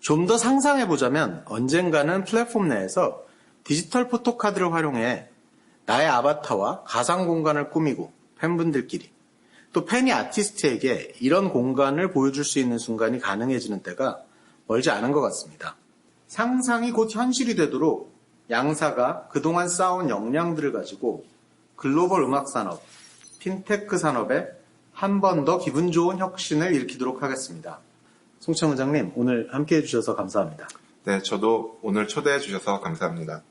좀 더 상상해보자면 언젠가는 플랫폼 내에서 디지털 포토카드를 활용해 나의 아바타와 가상 공간을 꾸미고 팬분들끼리 또 팬이 아티스트에게 이런 공간을 보여줄 수 있는 순간이 가능해지는 때가 멀지 않은 것 같습니다. 상상이 곧 현실이 되도록 양사가 그동안 쌓아온 역량들을 가지고 글로벌 음악 산업, 핀테크 산업에 한 번 더 기분 좋은 혁신을 일으키도록 하겠습니다. 송창 원장님, 오늘 함께해 주셔서 감사합니다. 네, 저도 오늘 초대해 주셔서 감사합니다.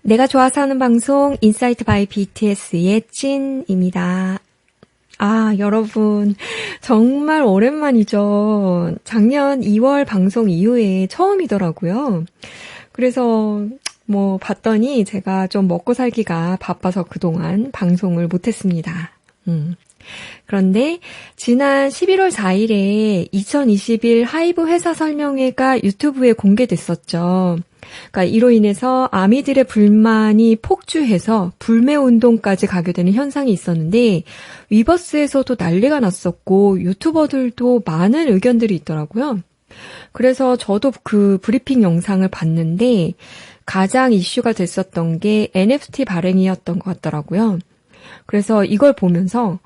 내가 좋아서 하는 방송 인사이트 바이 BTS의 찐입니다. 여러분 정말 오랜만이죠. 작년 2월 방송 이후에 처음이더라고요. 그래서 봤더니 제가 좀 먹고 살기가 바빠서 그동안 방송을 못했습니다. 그런데 지난 11월 4일에 2021 하이브 회사 설명회가 유튜브에 공개됐었죠. 그러니까 이로 인해서 아미들의 불만이 폭주해서 불매운동까지 가게 되는 현상이 있었는데 위버스에서도 난리가 났었고 유튜버들도 많은 의견들이 있더라고요. 그래서 저도 그 브리핑 영상을 봤는데 가장 이슈가 됐었던 게 NFT 발행이었던 것 같더라고요. 그래서 이걸 보면서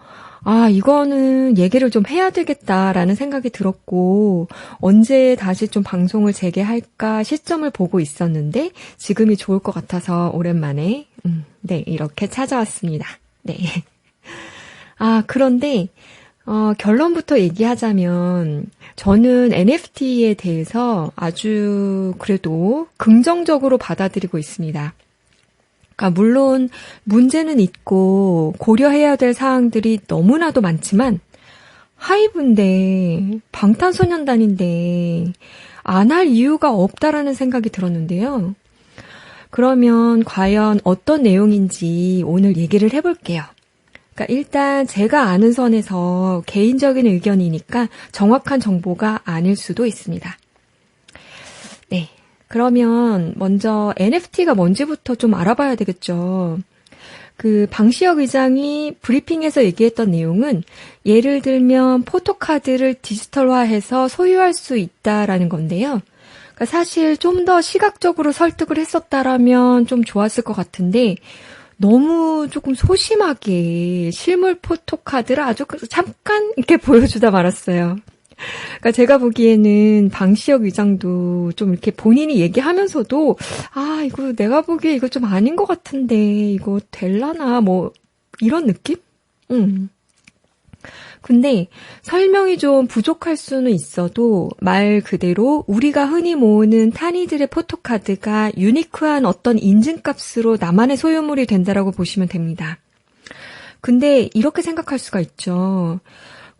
이거는 얘기를 좀 해야 되겠다라는 생각이 들었고 언제 다시 좀 방송을 재개할까 시점을 보고 있었는데 지금이 좋을 것 같아서 오랜만에 이렇게 찾아왔습니다. 네. 그런데 결론부터 얘기하자면 저는 NFT에 대해서 아주 그래도 긍정적으로 받아들이고 있습니다. 그러니까 물론 문제는 있고 고려해야 될 사항들이 너무나도 많지만 하이브인데 방탄소년단인데 안 할 이유가 없다라는 생각이 들었는데요. 그러면 과연 어떤 내용인지 오늘 얘기를 해볼게요. 그러니까 일단 제가 아는 선에서 개인적인 의견이니까 정확한 정보가 아닐 수도 있습니다. 네. 그러면 먼저 NFT가 뭔지부터 좀 알아봐야 되겠죠. 방시혁 의장이 브리핑에서 얘기했던 내용은 예를 들면 포토카드를 디지털화해서 소유할 수 있다라는 건데요. 그러니까 사실 좀 더 시각적으로 설득을 했었다라면 좀 좋았을 것 같은데 너무 조금 소심하게 실물 포토카드를 아주 잠깐 이렇게 보여주다 말았어요. 그러니까 제가 보기에는 방시혁 의장도 좀 이렇게 본인이 얘기하면서도 이거 내가 보기에 이거 좀 아닌 것 같은데 이거 될라나 이런 느낌? 근데 설명이 좀 부족할 수는 있어도 말 그대로 우리가 흔히 모으는 타니들의 포토카드가 유니크한 어떤 인증값으로 나만의 소유물이 된다라고 보시면 됩니다. 근데 이렇게 생각할 수가 있죠.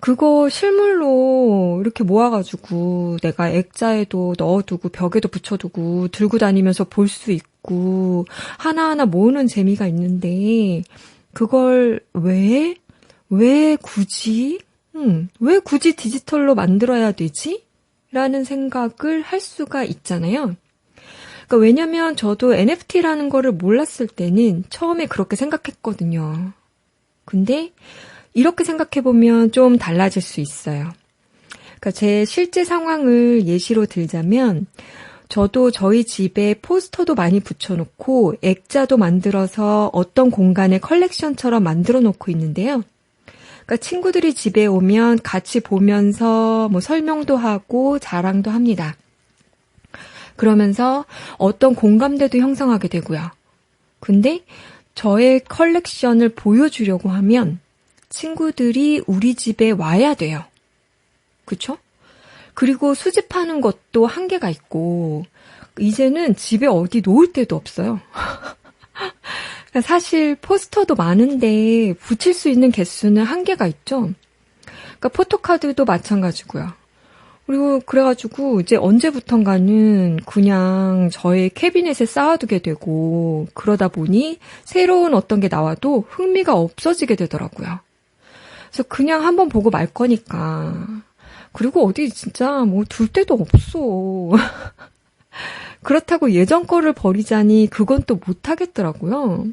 그거 실물로 이렇게 모아가지고 내가 액자에도 넣어두고 벽에도 붙여두고 들고 다니면서 볼 수 있고 하나하나 모으는 재미가 있는데 그걸 왜 굳이 디지털로 만들어야 되지? 라는 생각을 할 수가 있잖아요. 그러니까 왜냐면 저도 NFT라는 거를 몰랐을 때는 처음에 그렇게 생각했거든요. 근데 이렇게 생각해보면 좀 달라질 수 있어요. 그러니까 제 실제 상황을 예시로 들자면 저도 저희 집에 포스터도 많이 붙여놓고 액자도 만들어서 어떤 공간에 컬렉션처럼 만들어 놓고 있는데요. 그러니까 친구들이 집에 오면 같이 보면서 설명도 하고 자랑도 합니다. 그러면서 어떤 공감대도 형성하게 되고요. 근데 저의 컬렉션을 보여주려고 하면 친구들이 우리 집에 와야 돼요. 그쵸? 그리고 수집하는 것도 한계가 있고 이제는 집에 어디 놓을 데도 없어요. 사실 포스터도 많은데 붙일 수 있는 개수는 한계가 있죠. 그러니까 포토카드도 마찬가지고요. 그리고 그래가지고 이제 언제부턴가는 그냥 저의 캐비넷에 쌓아두게 되고 그러다 보니 새로운 어떤 게 나와도 흥미가 없어지게 되더라고요. 그래서 그냥 한번 보고 말 거니까. 그리고 어디 진짜 둘 데도 없어. 그렇다고 예전 거를 버리자니 그건 또 못하겠더라고요.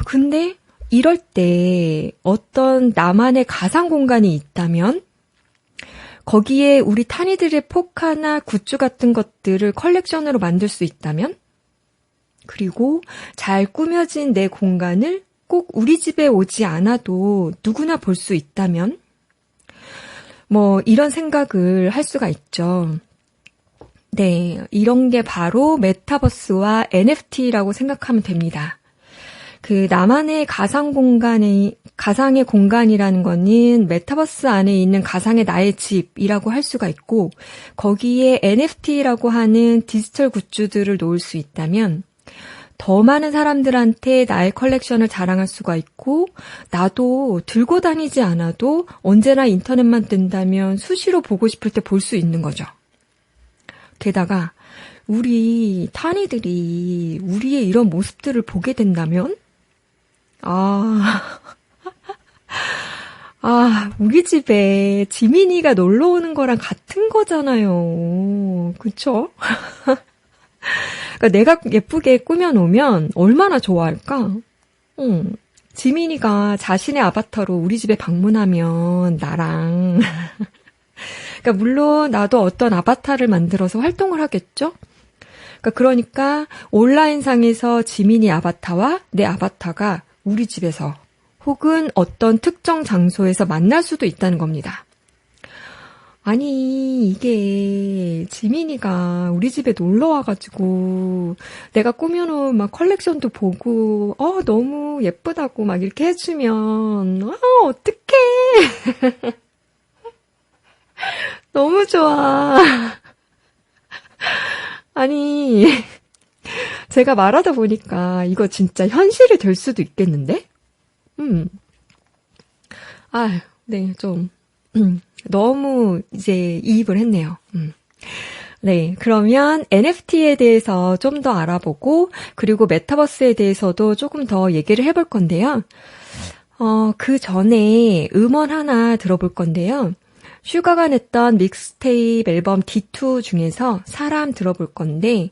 근데 이럴 때 어떤 나만의 가상 공간이 있다면 거기에 우리 타니들의 포카나 굿즈 같은 것들을 컬렉션으로 만들 수 있다면? 그리고 잘 꾸며진 내 공간을 꼭 우리 집에 오지 않아도 누구나 볼 수 있다면? 이런 생각을 할 수가 있죠. 네, 이런 게 바로 메타버스와 NFT라고 생각하면 됩니다. 나만의 가상의 공간이라는 거는 메타버스 안에 있는 가상의 나의 집이라고 할 수가 있고, 거기에 NFT라고 하는 디지털 굿즈들을 놓을 수 있다면, 더 많은 사람들한테 나의 컬렉션을 자랑할 수가 있고, 나도 들고 다니지 않아도 언제나 인터넷만 뜬다면 수시로 보고 싶을 때 볼 수 있는 거죠. 게다가 우리 타니들이 우리의 이런 모습들을 보게 된다면, 우리 집에 지민이가 놀러 오는 거랑 같은 거잖아요. 그쵸? 그러니까 내가 예쁘게 꾸며놓으면 얼마나 좋아할까? 지민이가 자신의 아바타로 우리 집에 방문하면 나랑 그러니까 물론 나도 어떤 아바타를 만들어서 활동을 하겠죠? 그러니까 온라인상에서 지민이 아바타와 내 아바타가 우리 집에서 혹은 어떤 특정 장소에서 만날 수도 있다는 겁니다. 아니, 이게 지민이가 우리 집에 놀러 와가지고 내가 꾸며놓은 막 컬렉션도 보고 너무 예쁘다고 막 이렇게 해주면 어떡해. 너무 좋아. 아니, 제가 말하다 보니까 이거 진짜 현실이 될 수도 있겠는데? 네, 좀 너무 이제 이입을 했네요. 네, 그러면 NFT에 대해서 좀 더 알아보고, 그리고 메타버스에 대해서도 조금 더 얘기를 해볼 건데요. 그 전에 음원 하나 들어볼 건데요. 슈가가 냈던 믹스테이프 앨범 D2 중에서 사람 들어볼 건데,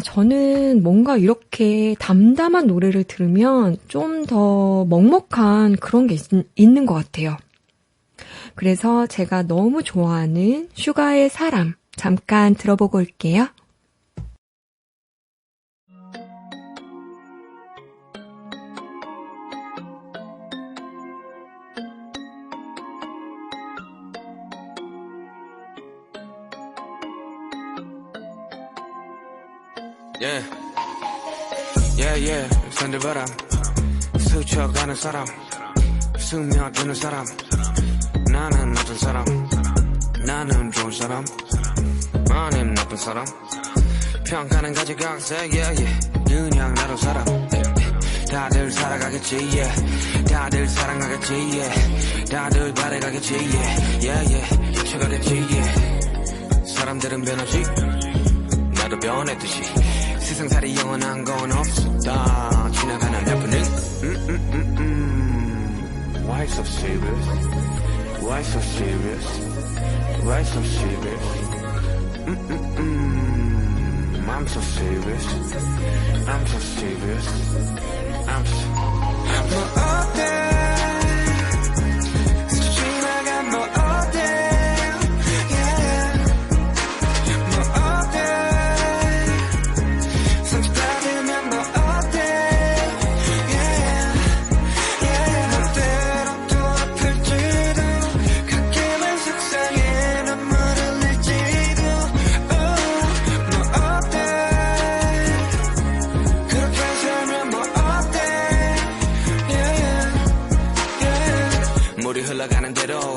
저는 뭔가 이렇게 담담한 노래를 들으면 좀 더 먹먹한 그런 게 있는 것 같아요. 그래서 제가 너무 좋아하는 슈가의 사람 잠깐 들어보고 올게요. 산들바람 스쳐가는 사람 스며드는 사람 나는 어떤 사람 나는 좋은 사람 아님 나쁜 사람 평가는 가지각색 그냥 나로 살아 다들 살아가겠지 다들 사랑하겠지 다들 바래가겠지 이체가 됐지 사람들은 변하지 나도 변했듯이 세상살이 영원한 건 없었다 지나가는 해프닝 Why so serious? Why so serious? Why so serious? I'm so serious I'm so serious I'm so 어때? 지나간 어때?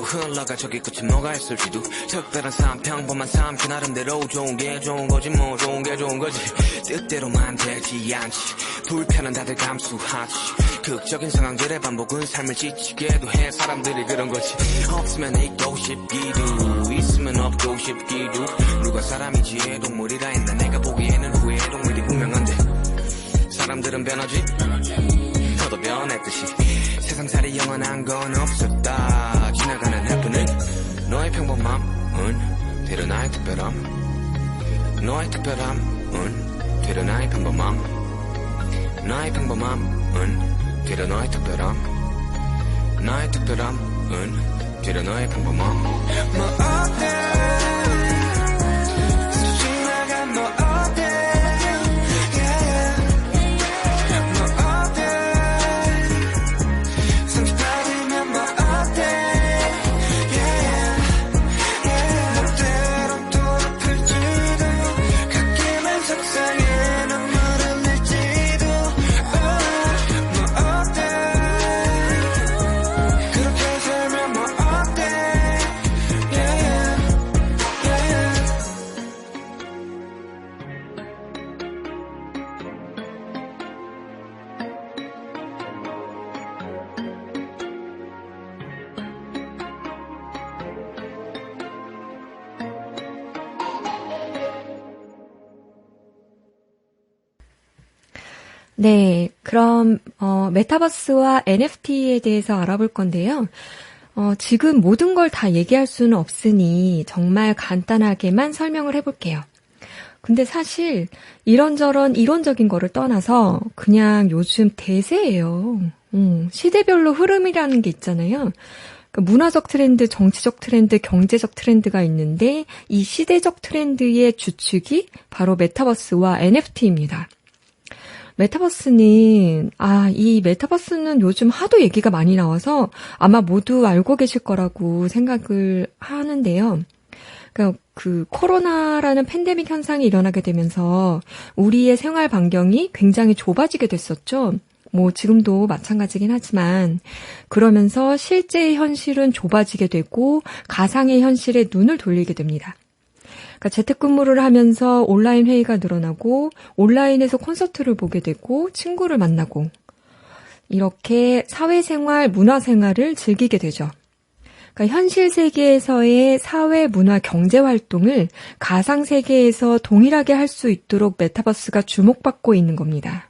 흘러가 저기 끝이 뭐가 있을지도 특별한 삶 평범한 삶 그 나름대로 좋은 게 좋은 거지 뭐 좋은 게 좋은 거지 뜻대로만 되지 않지 불편은 다들 감수하지 극적인 상황들의 반복은 삶을 지치게도 해 사람들이 그런 거지 없으면 있고 싶기도 있으면 없고 싶기도 누가 사람이지 동물이라 했나 내가 보기에는 후회 동물이 분명한데 사람들은 변하지 너도 변했듯이 세상살이 영원한 건 없었다 지나가는 해프닝 너의 평범함은 되려 나의 특별함 너의 특별함은 되려 나의 평범함 나의 평범함은 되려 너의 특별함 나의 특별함은 되려 너의 평범함 네, 그럼 메타버스와 NFT에 대해서 알아볼 건데요. 지금 모든 걸 다 얘기할 수는 없으니 정말 간단하게만 설명을 해볼게요. 근데 사실 이런저런 이론적인 거를 떠나서 그냥 요즘 대세예요. 시대별로 흐름이라는 게 있잖아요. 그러니까 문화적 트렌드, 정치적 트렌드, 경제적 트렌드가 있는데 이 시대적 트렌드의 주축이 바로 메타버스와 NFT입니다. 이 메타버스는 요즘 하도 얘기가 많이 나와서 아마 모두 알고 계실 거라고 생각을 하는데요. 그러니까 그 코로나라는 팬데믹 현상이 일어나게 되면서 우리의 생활 반경이 굉장히 좁아지게 됐었죠. 뭐 지금도 마찬가지긴 하지만 그러면서 실제의 현실은 좁아지게 되고 가상의 현실에 눈을 돌리게 됩니다. 그러니까 재택근무를 하면서 온라인 회의가 늘어나고 온라인에서 콘서트를 보게 되고 친구를 만나고 이렇게 사회생활, 문화생활을 즐기게 되죠. 그러니까 현실 세계에서의 사회, 문화, 경제 활동을 가상 세계에서 동일하게 할 수 있도록 메타버스가 주목받고 있는 겁니다.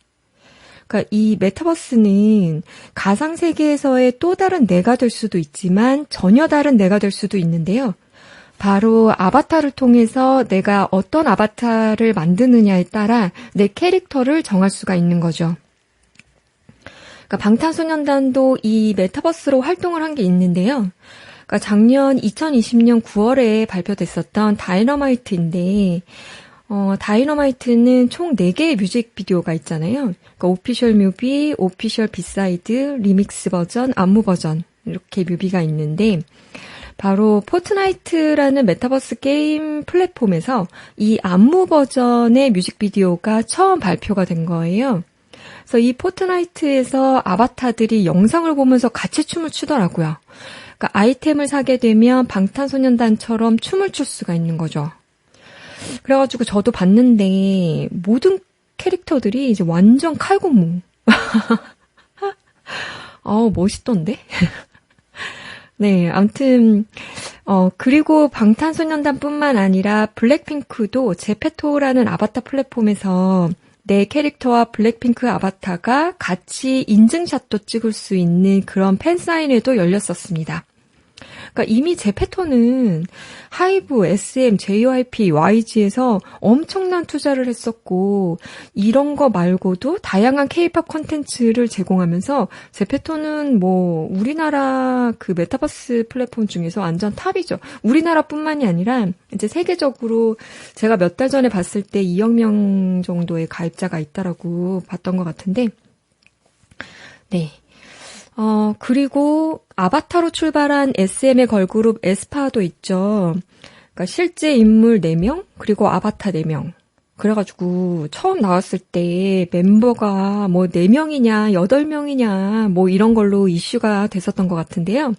그러니까 이 메타버스는 가상 세계에서의 또 다른 내가 될 수도 있지만 전혀 다른 내가 될 수도 있는데요. 바로 아바타를 통해서 내가 어떤 아바타를 만드느냐에 따라 내 캐릭터를 정할 수가 있는 거죠. 그러니까 방탄소년단도 이 메타버스로 활동을 한 게 있는데요. 그러니까 작년 2020년 9월에 발표됐었던 다이너마이트인데 다이너마이트는 총 4개의 뮤직비디오가 있잖아요. 그러니까 오피셜 뮤비, 오피셜 비사이드, 리믹스 버전, 안무 버전 이렇게 뮤비가 있는데 바로 포트나이트라는 메타버스 게임 플랫폼에서 이 안무 버전의 뮤직비디오가 처음 발표가 된 거예요. 그래서 이 포트나이트에서 아바타들이 영상을 보면서 같이 춤을 추더라고요. 그러니까 아이템을 사게 되면 방탄소년단처럼 춤을 출 수가 있는 거죠. 그래가지고 저도 봤는데 모든 캐릭터들이 이제 완전 칼군무. 멋있던데? 네, 아무튼 그리고 방탄소년단뿐만 아니라 블랙핑크도 제페토라는 아바타 플랫폼에서 내 캐릭터와 블랙핑크 아바타가 같이 인증샷도 찍을 수 있는 그런 팬사인회도 열렸었습니다. 그러니까 이미 제페토는 하이브, SM, JYP, YG에서 엄청난 투자를 했었고 이런 거 말고도 다양한 K-팝 콘텐츠를 제공하면서 제페토는 뭐 우리나라 그 메타버스 플랫폼 중에서 완전 탑이죠. 우리나라뿐만이 아니라 이제 세계적으로 제가 몇 달 전에 봤을 때 2억 명 정도의 가입자가 있다라고 봤던 것 같은데 네. 그리고 아바타로 출발한 SM의 걸그룹 에스파도 있죠. 그러니까 실제 인물 4명, 그리고 아바타 4명. 그래가지고 처음 나왔을 때 멤버가 뭐 4명이냐, 8명이냐, 뭐 이런 걸로 이슈가 됐었던 것 같은데요.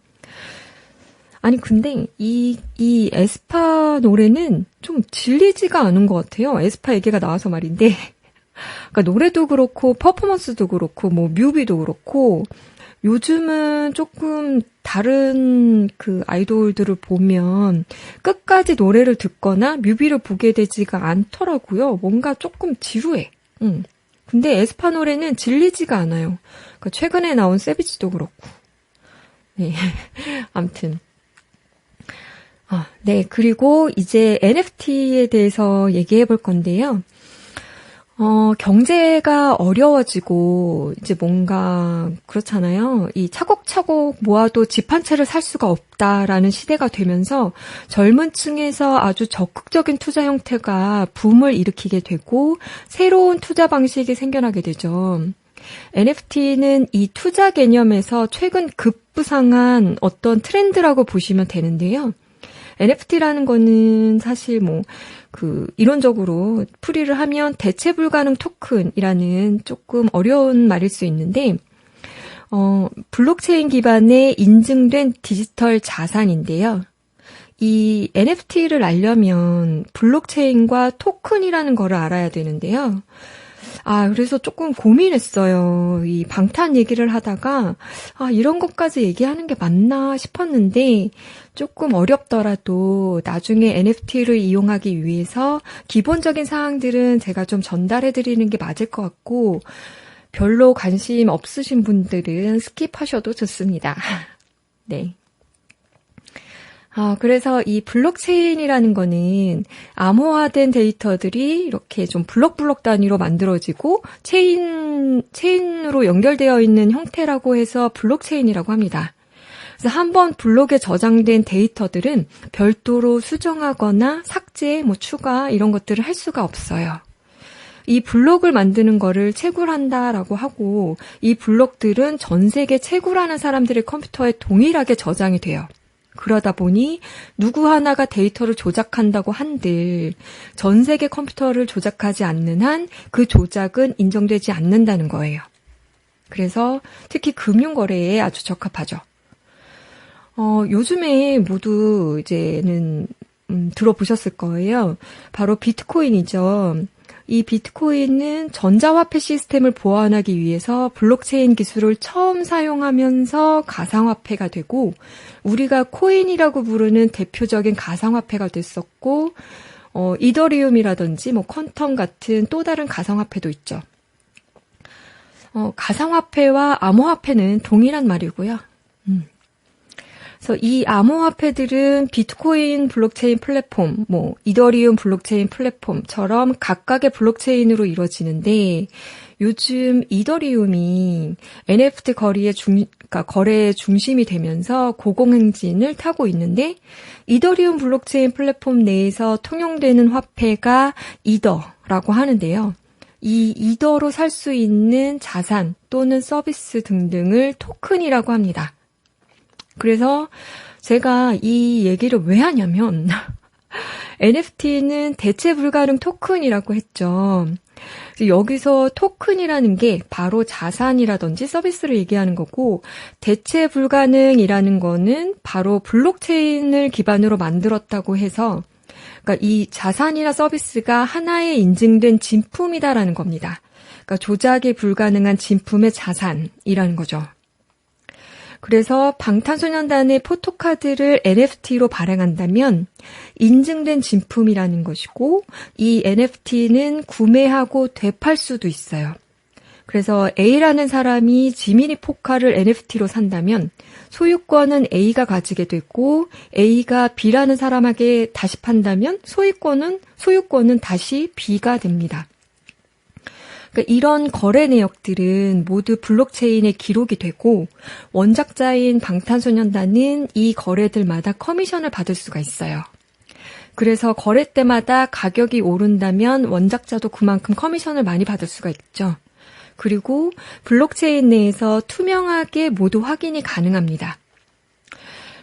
아니, 근데 이 에스파 노래는 좀 질리지가 않은 것 같아요. 에스파 얘기가 나와서 말인데. 그러니까 노래도 그렇고, 퍼포먼스도 그렇고, 뭐 뮤비도 그렇고, 요즘은 조금 다른 그 아이돌들을 보면 끝까지 노래를 듣거나 뮤비를 보게 되지가 않더라고요. 뭔가 조금 지루해. 근데 에스파 노래는 질리지가 않아요. 그러니까 최근에 나온 세비지도 그렇고. 네. 아무튼. 네. 그리고 이제 NFT에 대해서 얘기해 볼 건데요. 경제가 어려워지고, 이제 뭔가, 그렇잖아요. 이 차곡차곡 모아도 집 한 채를 살 수가 없다라는 시대가 되면서 젊은 층에서 아주 적극적인 투자 형태가 붐을 일으키게 되고, 새로운 투자 방식이 생겨나게 되죠. NFT는 이 투자 개념에서 최근 급부상한 어떤 트렌드라고 보시면 되는데요. NFT라는 거는 사실 이론적으로 풀이를 하면 대체 불가능 토큰이라는 조금 어려운 말일 수 있는데, 블록체인 기반의 인증된 디지털 자산인데요. 이 NFT를 알려면 블록체인과 토큰이라는 거를 알아야 되는데요. 그래서 조금 고민했어요. 이 방탄 얘기를 하다가, 이런 것까지 얘기하는 게 맞나 싶었는데, 조금 어렵더라도 나중에 NFT를 이용하기 위해서 기본적인 사항들은 제가 좀 전달해 드리는 게 맞을 것 같고, 별로 관심 없으신 분들은 스킵하셔도 좋습니다. 네. 그래서 이 블록체인이라는 거는 암호화된 데이터들이 이렇게 좀 블록 단위로 만들어지고 체인으로 연결되어 있는 형태라고 해서 블록체인이라고 합니다. 그래서 한번 블록에 저장된 데이터들은 별도로 수정하거나 삭제, 추가 이런 것들을 할 수가 없어요. 이 블록을 만드는 거를 채굴한다라고 하고 이 블록들은 전 세계 채굴하는 사람들의 컴퓨터에 동일하게 저장이 돼요. 그러다 보니 누구 하나가 데이터를 조작한다고 한들 전 세계 컴퓨터를 조작하지 않는 한 그 조작은 인정되지 않는다는 거예요. 그래서 특히 금융거래에 아주 적합하죠. 요즘에 모두 이제는 들어보셨을 거예요. 바로 비트코인이죠. 이 비트코인은 전자화폐 시스템을 보완하기 위해서 블록체인 기술을 처음 사용하면서 가상화폐가 되고 우리가 코인이라고 부르는 대표적인 가상화폐가 됐었고 이더리움이라든지 퀀텀 같은 또 다른 가상화폐도 있죠. 가상화폐와 암호화폐는 동일한 말이고요. 그래서 이 암호화폐들은 비트코인 블록체인 플랫폼, 이더리움 블록체인 플랫폼처럼 각각의 블록체인으로 이루어지는데 요즘 이더리움이 NFT 거래의 중심이 되면서 고공행진을 타고 있는데 이더리움 블록체인 플랫폼 내에서 통용되는 화폐가 이더라고 하는데요. 이 이더로 살 수 있는 자산 또는 서비스 등등을 토큰이라고 합니다. 그래서 제가 이 얘기를 왜 하냐면 NFT는 대체 불가능 토큰이라고 했죠. 여기서 토큰이라는 게 바로 자산이라든지 서비스를 얘기하는 거고 대체 불가능이라는 거는 바로 블록체인을 기반으로 만들었다고 해서 그러니까 이 자산이나 서비스가 하나의 인증된 진품이다라는 겁니다. 그러니까 조작이 불가능한 진품의 자산이라는 거죠. 그래서 방탄소년단의 포토카드를 NFT로 발행한다면 인증된 진품이라는 것이고 이 NFT는 구매하고 되팔 수도 있어요. 그래서 A라는 사람이 지미니 포카를 NFT로 산다면 소유권은 A가 가지게 되고 A가 B라는 사람에게 다시 판다면 소유권은 다시 B가 됩니다. 그러니까 이런 거래 내역들은 모두 블록체인에 기록이 되고 원작자인 방탄소년단은 이 거래들마다 커미션을 받을 수가 있어요. 그래서 거래 때마다 가격이 오른다면 원작자도 그만큼 커미션을 많이 받을 수가 있죠. 그리고 블록체인 내에서 투명하게 모두 확인이 가능합니다.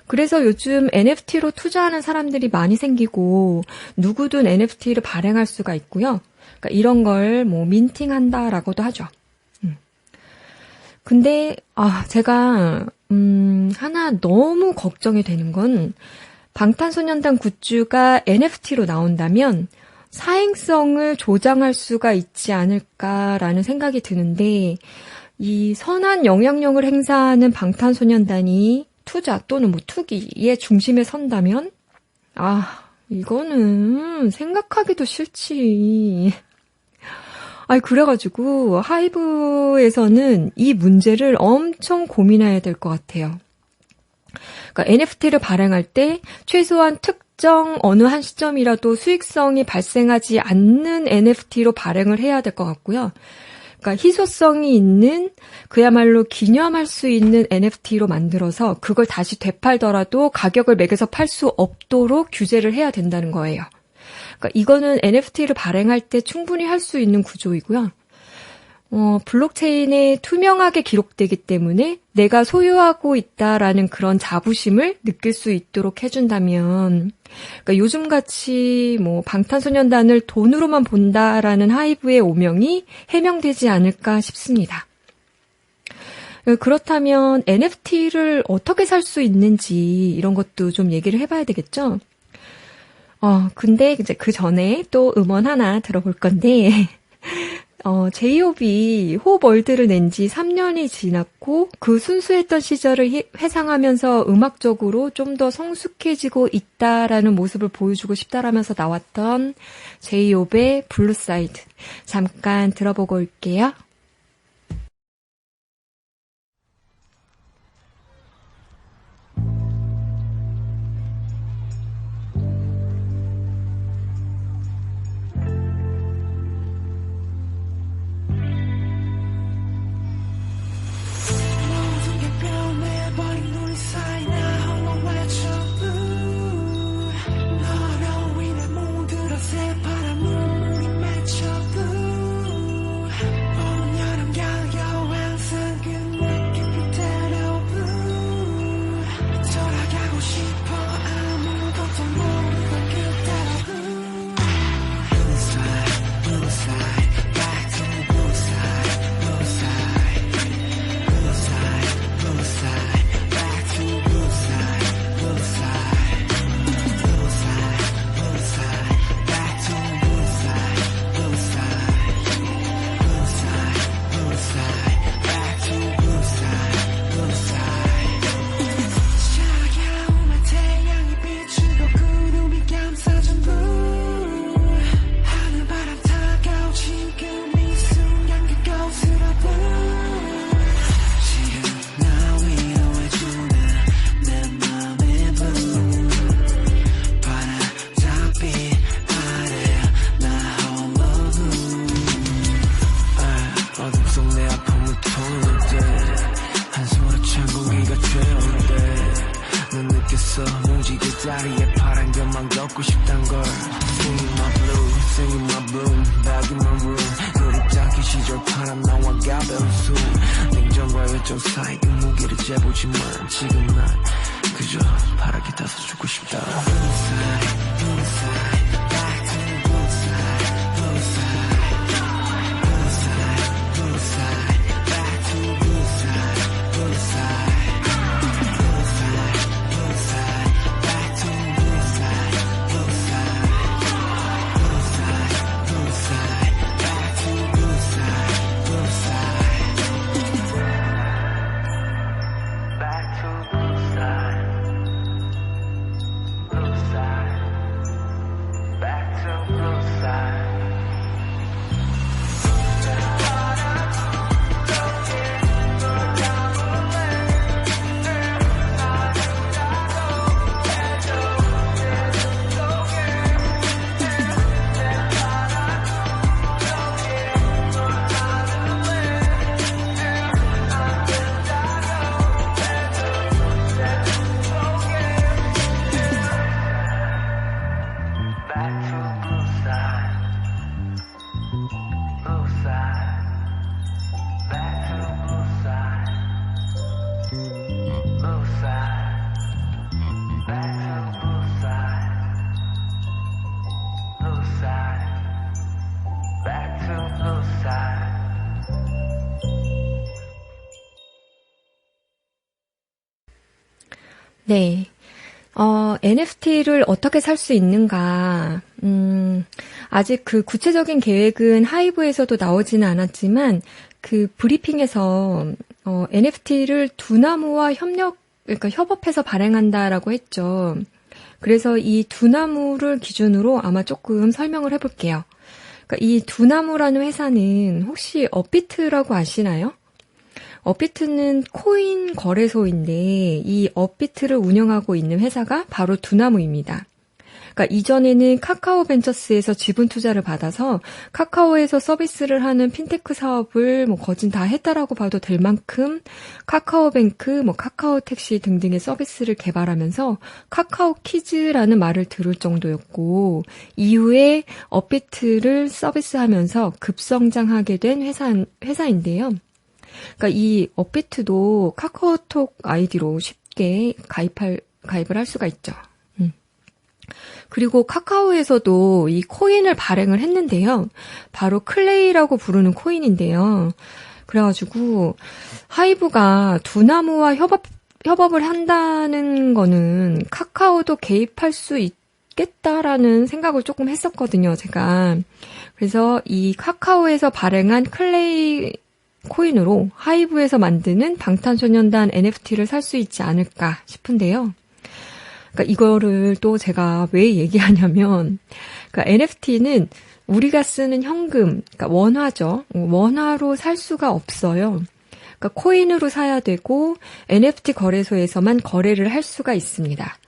그래서 요즘 NFT로 투자하는 사람들이 많이 생기고 누구든 NFT를 발행할 수가 있고요. 그러니까 이런 걸 민팅한다라고도 하죠. 근데 제가 하나 너무 걱정이 되는 건 방탄소년단 굿즈가 NFT로 나온다면 사행성을 조장할 수가 있지 않을까라는 생각이 드는데 이 선한 영향력을 행사하는 방탄소년단이 투자 또는 투기의 중심에 선다면 이거는 생각하기도 싫지. 그래가지고 하이브에서는 이 문제를 엄청 고민해야 될 것 같아요. 그러니까 NFT를 발행할 때 최소한 특정 어느 한 시점이라도 수익성이 발생하지 않는 NFT로 발행을 해야 될 것 같고요. 그러니까 희소성이 있는 그야말로 기념할 수 있는 NFT로 만들어서 그걸 다시 되팔더라도 가격을 매겨서 팔 수 없도록 규제를 해야 된다는 거예요. 그러니까 이거는 NFT를 발행할 때 충분히 할 수 있는 구조이고요. 블록체인에 투명하게 기록되기 때문에 내가 소유하고 있다라는 그런 자부심을 느낄 수 있도록 해준다면 그러니까 요즘같이 방탄소년단을 돈으로만 본다라는 하이브의 오명이 해명되지 않을까 싶습니다. 그렇다면 NFT를 어떻게 살 수 있는지 이런 것도 좀 얘기를 해봐야 되겠죠? 근데 이제 그 전에 또 음원 하나 들어볼 건데 제이홉이 호흡월드를 낸 지 3년이 지났고 그 순수했던 시절을 회상하면서 음악적으로 좀 더 성숙해지고 있다라는 모습을 보여주고 싶다라면서 나왔던 제이홉의 블루사이드 잠깐 들어보고 올게요. 있어 무지 그 다리에 파란 것만 걷고 싶단 걸 Singing my blue, singing my blue Back in my room 그립작기 시절 파란 나와 가벼운 숨 냉정과 열정 사이 그 무게를 재보지만 지금 난 그저 바라게 타서 죽고 싶다 Blue side, blue side Back to the blue side, blue side Blue side, blue side Back to the blue side, blue side Blue side, blue side Back to the blue side, blue side Blue side, blue side Back to the blue side, blue side Back to the blue side Blue side Back to the blue side Back to the blue side Blue side Back to the blue side Blue side Back to the blue side Blue side Back to the blue side 네. NFT를 어떻게 살 수 있는가? 아직 그 구체적인 계획은 하이브에서도 나오지는 않았지만, 그 브리핑에서, NFT를 두나무와 그러니까 협업해서 발행한다라고 했죠. 그래서 이 두나무를 기준으로 아마 조금 설명을 해볼게요. 그러니까 이 두나무라는 회사는 혹시 업비트라고 아시나요? 업비트는 코인 거래소인데 이 업비트를 운영하고 있는 회사가 바로 두나무입니다. 그러니까 이전에는 카카오 벤처스에서 지분 투자를 받아서 카카오에서 서비스를 하는 핀테크 사업을 거진 다 했다라고 봐도 될 만큼 카카오뱅크, 카카오택시 등등의 서비스를 개발하면서 카카오키즈라는 말을 들을 정도였고 이후에 업비트를 서비스하면서 급성장하게 된 회사인데요. 그러니까 이 업비트도 카카오톡 아이디로 쉽게 가입을 할 수가 있죠. 그리고 카카오에서도 이 코인을 발행을 했는데요. 바로 클레이라고 부르는 코인인데요. 그래가지고 하이브가 두나무와 협업을 한다는 거는 카카오도 개입할 수 있겠다라는 생각을 조금 했었거든요, 제가. 그래서 이 카카오에서 발행한 클레이 코인으로 하이브에서 만드는 방탄소년단 NFT를 살 수 있지 않을까 싶은데요. 그러니까 이거를 또 제가 왜 얘기하냐면, 그러니까 NFT는 우리가 쓰는 현금, 그러니까 원화죠. 원화로 살 수가 없어요. 그러니까 코인으로 사야 되고 NFT 거래소에서만 거래를 할 수가 있습니다.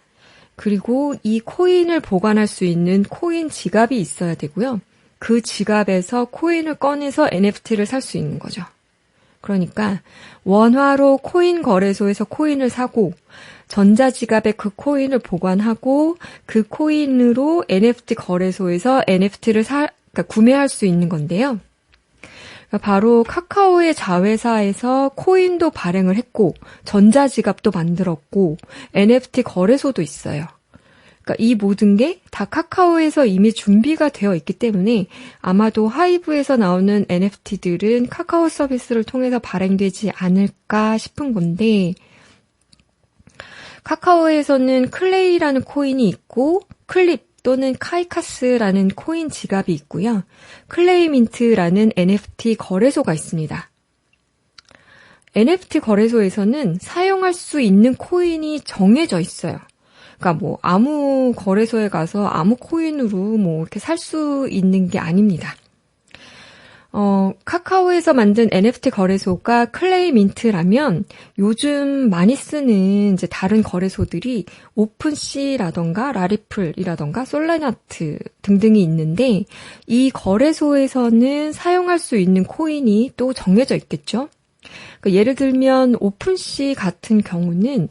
그리고 이 코인을 보관할 수 있는 코인 지갑이 있어야 되고요. 그 지갑에서 코인을 꺼내서 NFT를 살 수 있는 거죠. 그러니까 원화로 코인 거래소에서 코인을 사고 전자지갑에 그 코인을 보관하고 그 코인으로 NFT 거래소에서 NFT를 그러니까 구매할 수 있는 건데요. 바로 카카오의 자회사에서 코인도 발행을 했고 전자지갑도 만들었고 NFT 거래소도 있어요. 그러니까 이 모든 게 다 카카오에서 이미 준비가 되어 있기 때문에 아마도 하이브에서 나오는 NFT들은 카카오 서비스를 통해서 발행되지 않을까 싶은 건데 카카오에서는 클레이라는 코인이 있고 클립 또는 카이카스라는 코인 지갑이 있고요. 클레이민트라는 NFT 거래소가 있습니다. NFT 거래소에서는 사용할 수 있는 코인이 정해져 있어요. 그러니까 아무 거래소에 가서 아무 코인으로 이렇게 살 수 있는 게 아닙니다. 카카오에서 만든 NFT 거래소가 클레이민트라면 요즘 많이 쓰는 이제 다른 거래소들이 오픈시라던가 라리플이라던가 솔라나트 등등이 있는데 이 거래소에서는 사용할 수 있는 코인이 또 정해져 있겠죠. 그러니까 예를 들면 오픈시 같은 경우는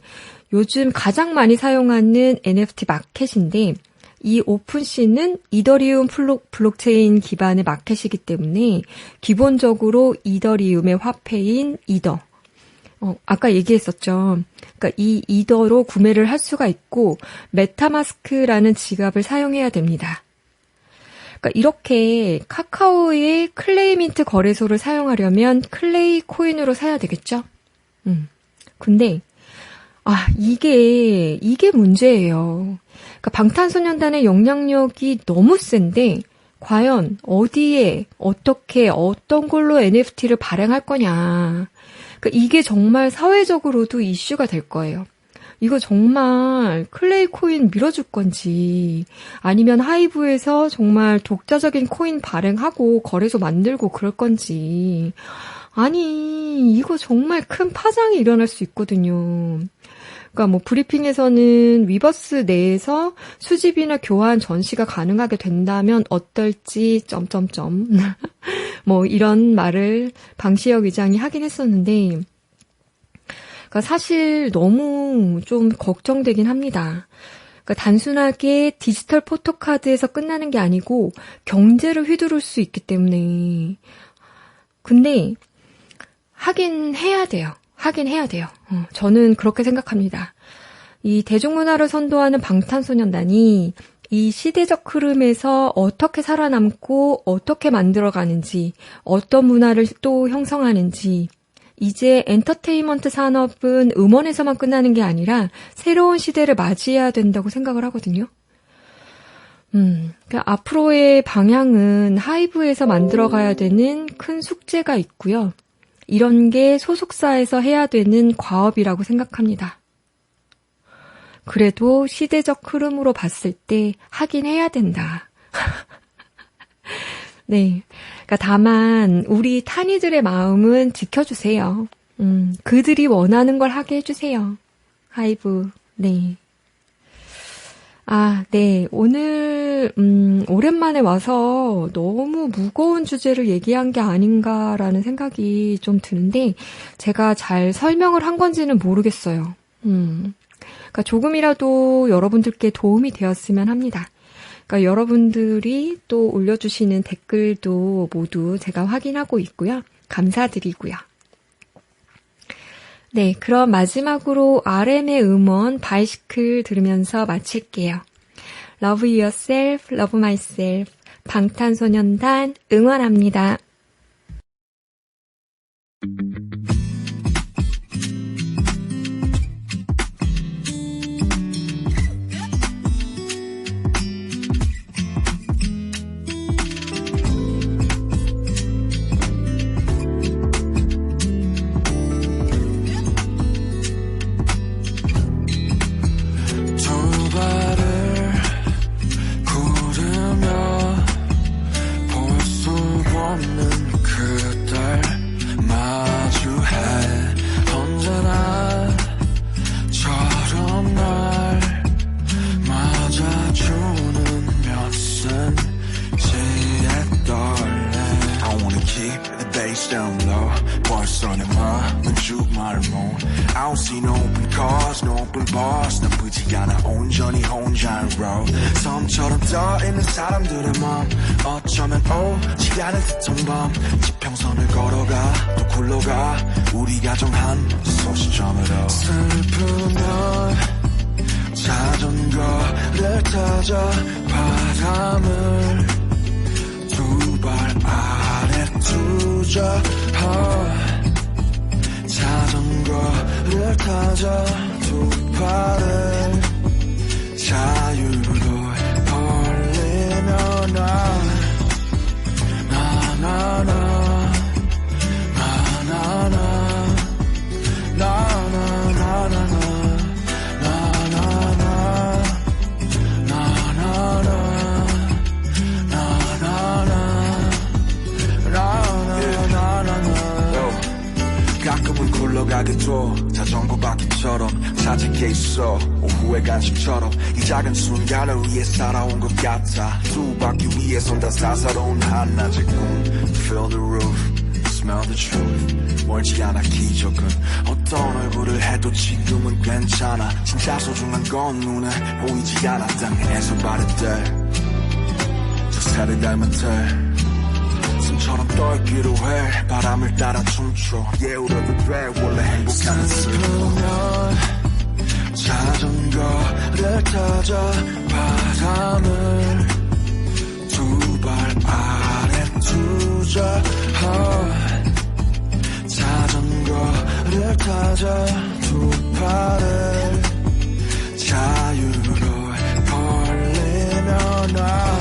요즘 가장 많이 사용하는 NFT 마켓인데 이 오픈시는 이더리움 블록체인 기반의 마켓이기 때문에 기본적으로 이더리움의 화폐인 이더. 아까 얘기했었죠. 그러니까 이 이더로 구매를 할 수가 있고 메타마스크라는 지갑을 사용해야 됩니다. 그러니까 이렇게 카카오의 클레이민트 거래소를 사용하려면 클레이 코인으로 사야 되겠죠? 근데 이게 문제예요. 그러니까 방탄소년단의 영향력이 너무 센데 과연 어디에 어떻게 어떤 걸로 NFT를 발행할 거냐. 그러니까 이게 정말 사회적으로도 이슈가 될 거예요. 이거 정말 클레이 코인 밀어줄 건지 아니면 하이브에서 정말 독자적인 코인 발행하고 거래소 만들고 그럴 건지 아니 이거 정말 큰 파장이 일어날 수 있거든요. 그러니까 뭐 브리핑에서는 위버스 내에서 수집이나 교환 전시가 가능하게 된다면 어떨지 점점점 뭐 이런 말을 방시혁 의장이 하긴 했었는데 그러니까 사실 너무 좀 걱정되긴 합니다. 그러니까 단순하게 디지털 포토카드에서 끝나는 게 아니고 경제를 휘두를 수 있기 때문에 근데 하긴 해야 돼요. 저는 그렇게 생각합니다. 이 대중문화를 선도하는 방탄소년단이 이 시대적 흐름에서 어떻게 살아남고 어떻게 만들어가는지, 어떤 문화를 또 형성하는지, 이제 엔터테인먼트 산업은 음원에서만 끝나는 게 아니라 새로운 시대를 맞이해야 된다고 생각을 하거든요. 그러니까 앞으로의 방향은 하이브에서 만들어가야 되는 큰 숙제가 있고요. 이런 게 소속사에서 해야 되는 과업이라고 생각합니다. 그래도 시대적 흐름으로 봤을 때 하긴 해야 된다. 네. 그러니까 다만 우리 타니들의 마음은 지켜주세요. 그들이 원하는 걸 하게 해주세요. 하이브. 네. 네. 오늘 오랜만에 와서 너무 무거운 주제를 얘기한 게 아닌가라는 생각이 좀 드는데 제가 잘 설명을 한 건지는 모르겠어요. 그러니까 조금이라도 여러분들께 도움이 되었으면 합니다. 그러니까 여러분들이 또 올려주시는 댓글도 모두 제가 확인하고 있고요. 감사드리고요. 네, 그럼 마지막으로 RM의 음원 바이시클 들으면서 마칠게요. Love yourself, love myself. 방탄소년단 응원합니다. 섬처럼 떠있는 사람들의 맘 어쩌면 오지 않을 듯한 밤 지평선을 걸어가 또 굴러가 우리가 정한 소시점으로 슬프면 자전거를 타자 바람을 두 발 아래 두자 자전거를 타자 두 발을 자유로 벌리며 가끔은 굴러가겠죠 자전거 바퀴처럼 찾은 게 있어 오후의 간식처럼 이 작은 순간을 위해 살아온 것 같아 두 바퀴 위에 선다 사사로운 한낮의 꿈 Feel the roof smell the truth. 멀지 않아 기적은 어떤 얼굴을 해도 지금은 괜찮아. 진짜 소중한 건 눈에 보이지 않아. 땅에서 바를 때저 새를 닮은 때 숨처럼 떨기로 해. 바람을 따라 춤춰. 울어도 돼. 원래 행복한 슬프면 자전거를 타자. 바람을 두 발 아래 두자. 자전거를 타자. 두 팔을 자유로 벌리며 나